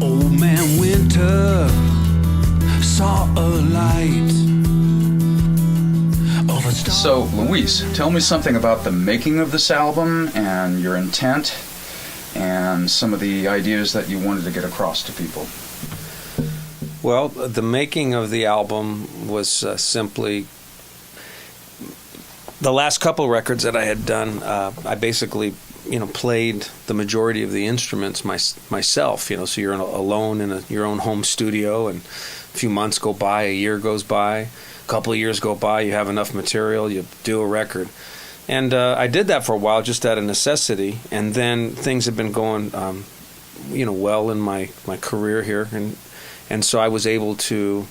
Old Man Winter saw a light. So, Luis, tell me something about the making of this album and your intent and some of the ideas that you wanted to get across to people. Well, the making of the album was simply the last couple records that I had done. I basically, played the majority of the instruments myself. So you're alone in your own home studio, and a few months go by, a year goes by, a couple of years go by. You have enough material, you do a record, and I did that for a while just out of necessity. And then things have been going, well in my career here, and so I was able to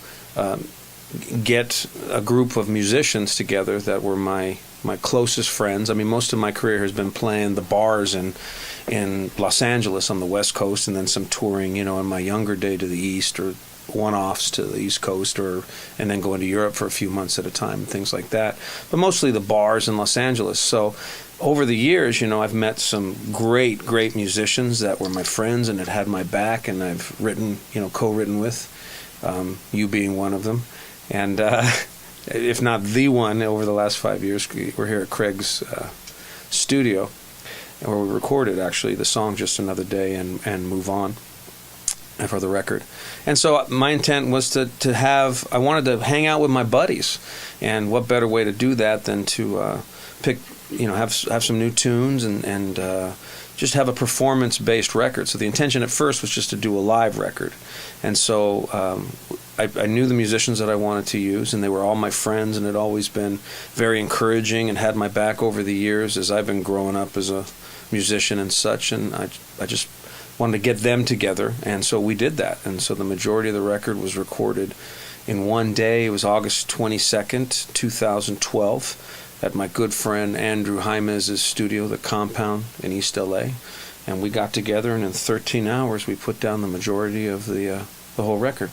get a group of musicians together that were my closest friends. I mean, most of my career has been playing the bars in Los Angeles on the West Coast, and then some touring, in my younger day to the East, or one-offs to the East Coast, and then going to Europe for a few months at a time, things like that. But mostly the bars in Los Angeles. So over the years, I've met some great musicians that were my friends and had my back, and I've written, co-written with, you being one of them. And if not the one, over the last 5 years, we're here at Craig's studio, where we recorded, actually, the song Just Another Day and Move On for the record. And so my intent was I wanted to hang out with my buddies. And what better way to do that than to pick, have some new tunes and just have a performance-based record. So the intention at first was just to do a live record. And so I knew the musicians that I wanted to use, and they were all my friends, and had always been very encouraging and had my back over the years as I've been growing up as a musician and such. And I just wanted to get them together, and so we did that. And so the majority of the record was recorded in one day. It was August 22nd, 2012, at my good friend Andrew Jaimez's studio, The Compound in East LA. And we got together, and in 13 hours we put down the majority of the whole record.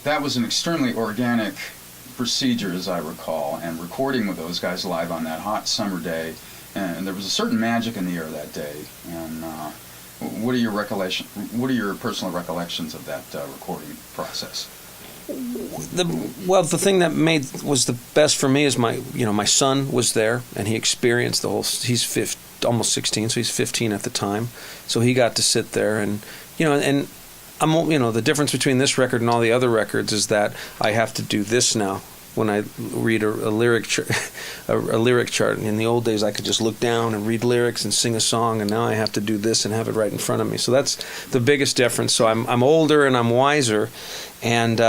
That was an extremely organic procedure, as I recall, and recording with those guys live on that hot summer day. And there was a certain magic in the air that day. And what are your personal recollections of that recording process? The thing that was the best for me is my son was there, and he experienced the whole. He's almost 16, so he's 15 at the time. So he got to sit there, and I'm the difference between this record and all the other records is that I have to do this now. When I read a lyric chart, in the old days I could just look down and read lyrics and sing a song, and now I have to do this and have it right in front of me. So that's the biggest difference. So I'm older and I'm wiser, and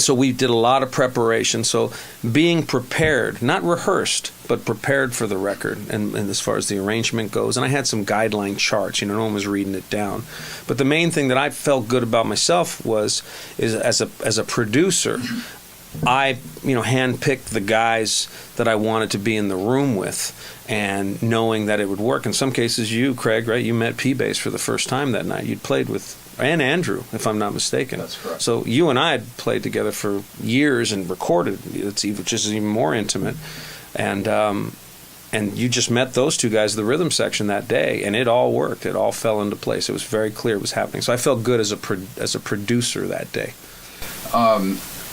so we did a lot of preparation. So being prepared, not rehearsed, but prepared for the record, and as far as the arrangement goes. And I had some guideline charts. No one was reading it down. But the main thing that I felt good about myself is as a producer, I handpicked the guys that I wanted to be in the room with, and knowing that it would work. In some cases, you, Craig, right? You met P-Bass for the first time that night. You'd played with, and Andrew, if I'm not mistaken. That's correct. So you and I had played together for years and recorded, which is even more intimate. And you just met those two guys at the rhythm section that day, and it all worked. It all fell into place. It was very clear it was happening. So I felt good as a producer that day.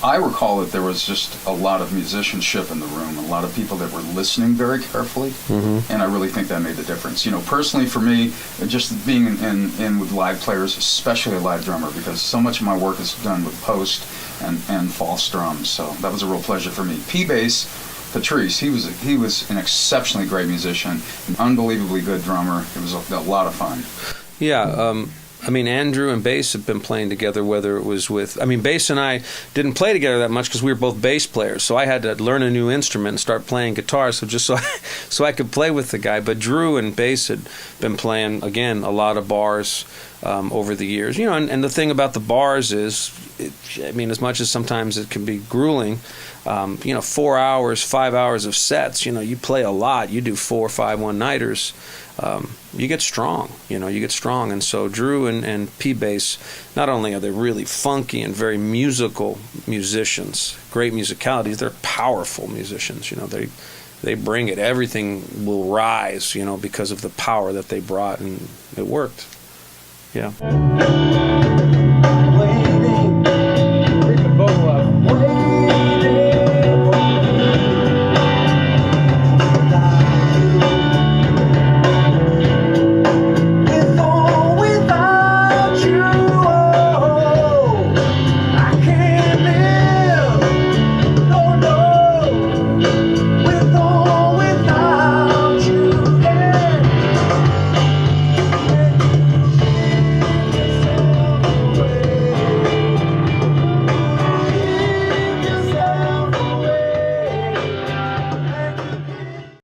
I recall that there was just a lot of musicianship in the room, a lot of people that were listening very carefully, and I really think that made the difference. Personally for me, just being in with live players, especially a live drummer, because so much of my work is done with post and false drums, so that was a real pleasure for me. P-Bass, Patrice, he was an exceptionally great musician, an unbelievably good drummer. It was a lot of fun. Yeah, Andrew and Bass have been playing together, whether it was with... Bass and I didn't play together that much because we were both bass players, so I had to learn a new instrument and start playing guitar, so I could play with the guy. But Drew and Bass had been playing, again, a lot of bars over the years. And the thing about the bars is, as much as sometimes it can be grueling, 4 hours, 5 hours of sets, you play a lot. You do 4 or 5 one-nighters. You get strong, and so Drew and P-Bass, not only are they really funky and very musical musicians, great musicality, they're powerful musicians, they bring it. Everything will rise, because of the power that they brought, and it worked. Yeah. Wake